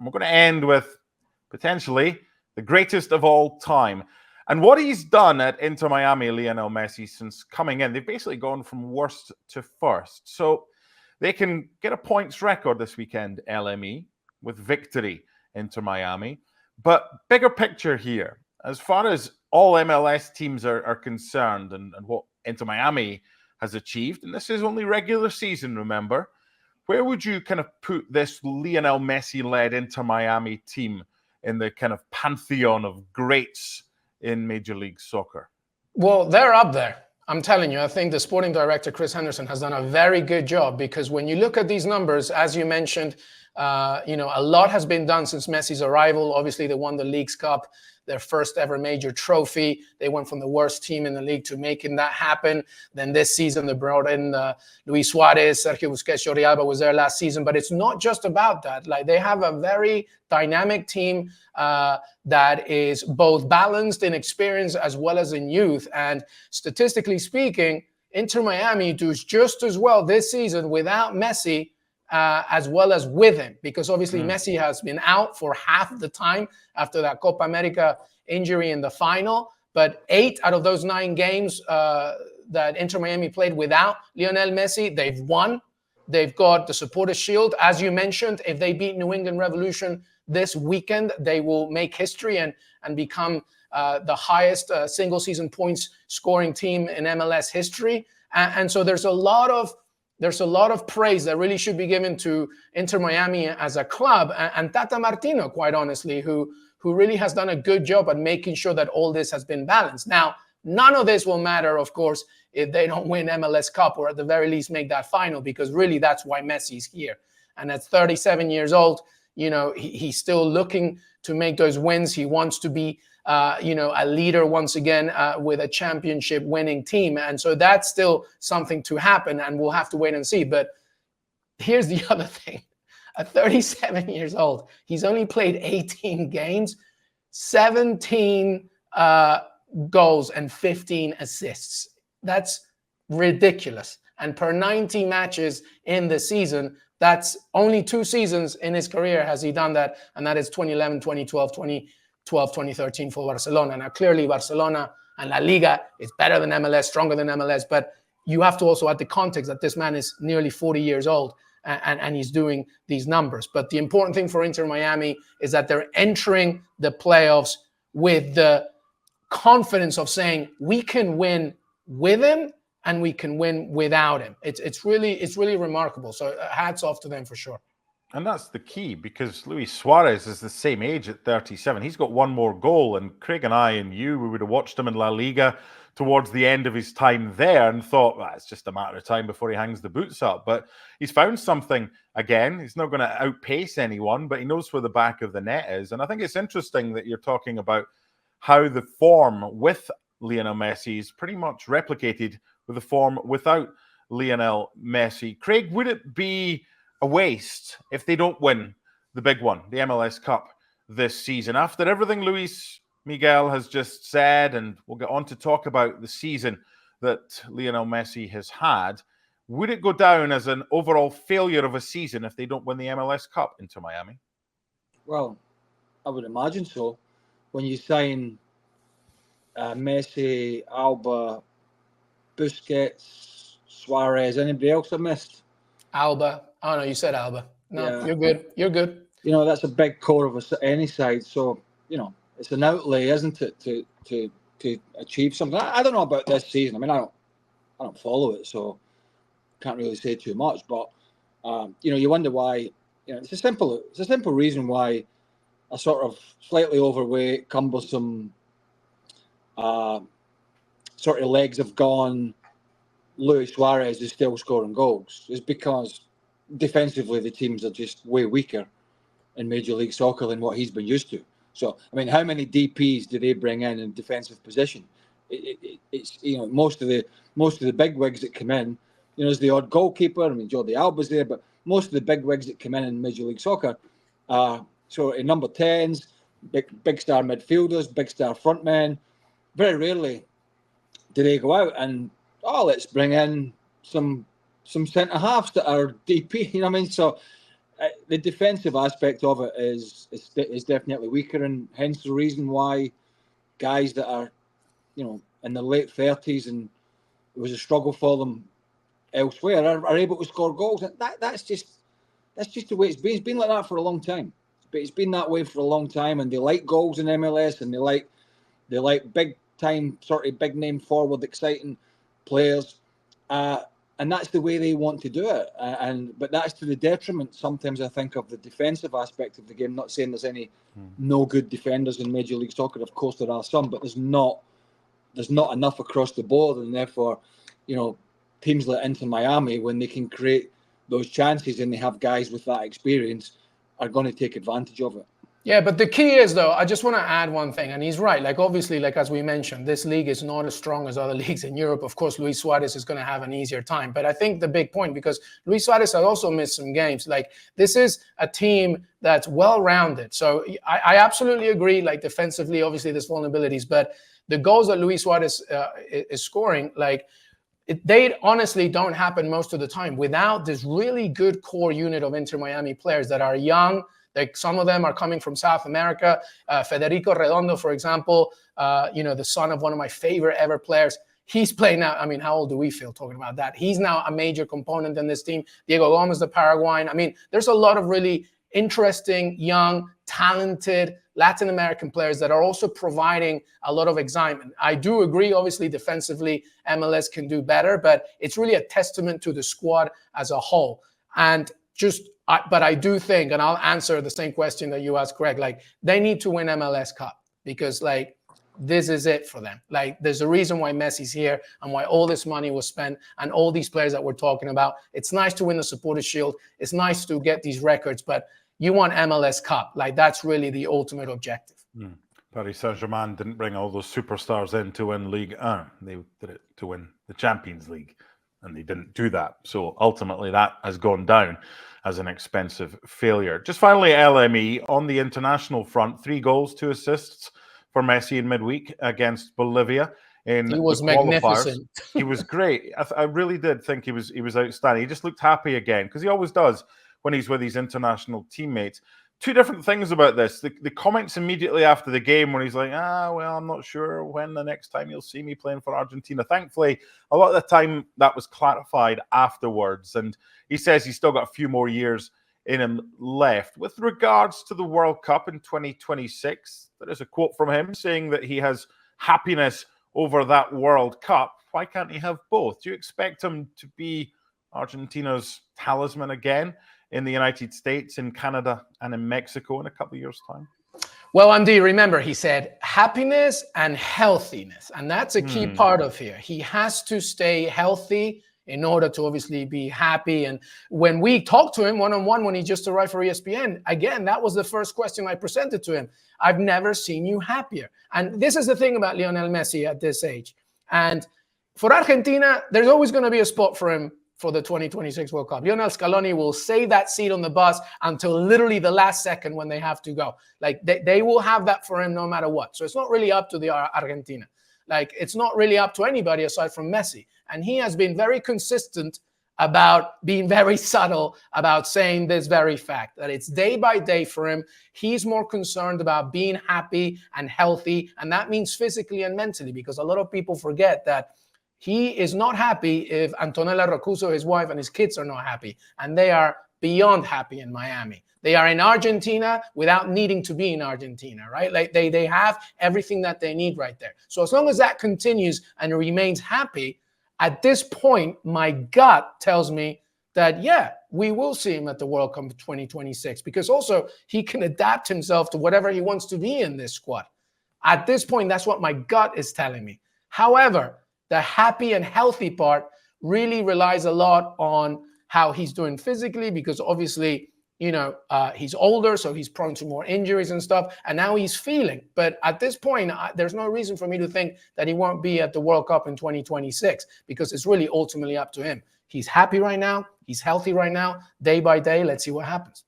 we're going to end with potentially the greatest of all time. And what he's done at Inter Miami, Lionel Messi, since coming in, they've basically gone from worst to first. So they can get a points record this weekend, LME, with victory, Inter Miami. But bigger picture here, as far as all MLS teams are concerned and what Inter Miami has achieved, and this is only regular season, remember, where would you kind of put this Lionel Messi-led Inter Miami team in the kind of pantheon of greats in Major League Soccer? Well, they're up there. I'm telling you, I think the sporting director, Chris Henderson, has done a very good job, because when you look at these numbers, as you mentioned, a lot has been done since Messi's arrival. Obviously, they won the Leagues Cup, their first ever major trophy. They went from the worst team in the league to making that happen. Then this season, they brought in Luis Suarez, Sergio Busquets, Jordi Alba was there last season. But it's not just about that. Like, they have a very dynamic team that is both balanced in experience as well as in youth. And statistically speaking, Inter Miami does just as well this season without Messi as well as with him, because obviously Messi has been out for half the time after that Copa America injury in the final. But 8 out of those 9 games that Inter Miami played without Lionel Messi, they've won. They've got the Supporters' Shield. As you mentioned, if they beat New England Revolution this weekend, they will make history and become the highest single-season points scoring team in MLS history. And so there's a lot of praise that really should be given to Inter Miami as a club, and Tata Martino, quite honestly, who really has done a good job at making sure that all this has been balanced. Now, none of this will matter, of course, if they don't win MLS Cup, or at the very least make that final, because really that's why Messi's here. And at 37 years old, he's still looking to make those wins. He wants to be a leader once again with a championship winning team. And so that's still something to happen, and we'll have to wait and see. But here's the other thing. At 37 years old, he's only played 18 games, 17 goals and 15 assists. That's ridiculous. And per 90 matches in the season, that's only 2 seasons in his career has he done that, and that is 2011, 2012, 2013 for Barcelona. Now, clearly, Barcelona and La Liga is better than MLS, stronger than MLS, but you have to also add the context that this man is nearly 40 years old and he's doing these numbers. But the important thing for Inter Miami is that they're entering the playoffs with the confidence of saying, we can win with him and we can win without him. It's really remarkable. So hats off to them for sure. And that's the key, because Luis Suarez is the same age at 37. He's got 1 more goal. And Craig and I and you, we would have watched him in La Liga towards the end of his time there and thought, well, it's just a matter of time before he hangs the boots up. But he's found something again. He's not going to outpace anyone, but he knows where the back of the net is. And I think it's interesting that you're talking about how the form with Lionel Messi is pretty much replicated with the form without Lionel Messi. Craig, would it be a waste if they don't win the big one, the MLS Cup, this season? After everything Luis Miguel has just said, and we'll get on to talk about the season that Lionel Messi has had, would it go down as an overall failure of a season if they don't win the MLS Cup into Miami? Well, I would imagine so. When you sign Messi, Alba, Busquets, Suarez, anybody else I missed? Alba. Oh, no, you said Alba. No, Yeah. You're good. You're good. That's a big core of any side. So, it's an outlay, isn't it, to achieve something. I don't know about this season. I mean, I don't follow it, so can't really say too much. But you wonder why. It's a simple reason why a sort of slightly overweight, cumbersome, sort of legs have gone. Luis Suarez is still scoring goals. It's because defensively the teams are just way weaker in Major League Soccer than what he's been used to. So, I mean, how many DPs do they bring in defensive position? It's most of the big wigs that come in, there's the odd goalkeeper. I mean, Jordi Alba's there, but most of the big wigs that come in Major League Soccer are sort of number 10s, big star midfielders, big star frontmen. Very rarely do they go out and let's bring in some centre halves that are DP. You know what I mean? So The defensive aspect of it is definitely weaker, and hence the reason why guys that are, in their late 30s and it was a struggle for them elsewhere are able to score goals. And that's just the way it's been. It's been like that for a long time. But it's been that way for a long time, and they like goals in MLS, and they like big time, sort of big name forward, exciting players. And that's the way they want to do it. But that's to the detriment sometimes, I think, of the defensive aspect of the game. Not saying there's any no good defenders in Major League Soccer. Of course there are some, but there's not enough across the board, and therefore, teams like Inter Miami, when they can create those chances and they have guys with that experience, are going to take advantage of it. Yeah, but the key is, though, I just want to add one thing, and he's right. Like, obviously, like as we mentioned, this league is not as strong as other leagues in Europe. Of course, Luis Suarez is going to have an easier time. But I think the big point, because Luis Suarez has also missed some games, like this is a team that's well-rounded. So I absolutely agree, like defensively, obviously there's vulnerabilities, but the goals that Luis Suarez is scoring, like, they honestly don't happen most of the time without this really good core unit of Inter Miami players that are young. Like some of them are coming from South America. Federico Redondo, for example, the son of one of my favorite ever players. He's playing now. I mean, how old do we feel talking about that? He's now a major component in this team. Diego Gomez, the Paraguayan. I mean, there's a lot of really interesting, young, talented Latin American players that are also providing a lot of excitement. I do agree, obviously, defensively, MLS can do better, but it's really a testament to the squad as a whole. And but I do think, and I'll answer the same question that you asked, Greg, like they need to win MLS Cup because like this is it for them. Like there's a reason why Messi's here and why all this money was spent and all these players that we're talking about. It's nice to win the Supporters' Shield. It's nice to get these records, but you want MLS Cup. Like that's really the ultimate objective. Paris Saint-Germain didn't bring all those superstars in to win Ligue 1. They did it to win the Champions League, and they didn't do that. So ultimately that has gone down as an expensive failure. Just finally, LME, on the international front, 3 goals, 2 assists for Messi in midweek against Bolivia. He was magnificent. He was great. I really did think he was outstanding. He just looked happy again, because he always does when he's with his international teammates. 2 different things about this. The comments immediately after the game when he's like, well, I'm not sure when the next time you'll see me playing for Argentina. Thankfully, a lot of the time that was clarified afterwards. And he says he's still got a few more years in him left. With regards to the World Cup in 2026, there is a quote from him saying that he has happiness over that World Cup. Why can't he have both? Do you expect him to be Argentina's talisman again in the United States, in Canada, and in Mexico in a couple of years' time? Well, Andy, remember, he said happiness and healthiness, and that's a key part of here. He has to stay healthy in order to obviously be happy. And when we talked to him one-on-one when he just arrived for ESPN, again, that was the first question I presented to him. I've never seen you happier. And this is the thing about Lionel Messi at this age. And for Argentina, there's always going to be a spot for him for the 2026 World Cup. Lionel Scaloni will save that seat on the bus until literally the last second when they have to go. Like they will have that for him no matter what. So it's not really up to the Argentina. Like it's not really up to anybody aside from Messi. And he has been very consistent about being very subtle about saying this very fact, that it's day by day for him. He's more concerned about being happy and healthy. And that means physically and mentally, because a lot of people forget that he is not happy if Antonella Roccuzzo, his wife, and his kids are not happy. And they are beyond happy in Miami. They are in Argentina without needing to be in Argentina, right? Like they have everything that they need right there. So as long as that continues and remains happy, at this point, my gut tells me that, yeah, we will see him at the World Cup 2026, because also he can adapt himself to whatever he wants to be in this squad. At this point, that's what my gut is telling me. However, the happy and healthy part really relies a lot on how he's doing physically, because obviously, he's older, so he's prone to more injuries and stuff, and now he's feeling. But at this point, there's no reason for me to think that he won't be at the World Cup in 2026, because it's really ultimately up to him. He's happy right now. He's healthy right now. Day by day, let's see what happens.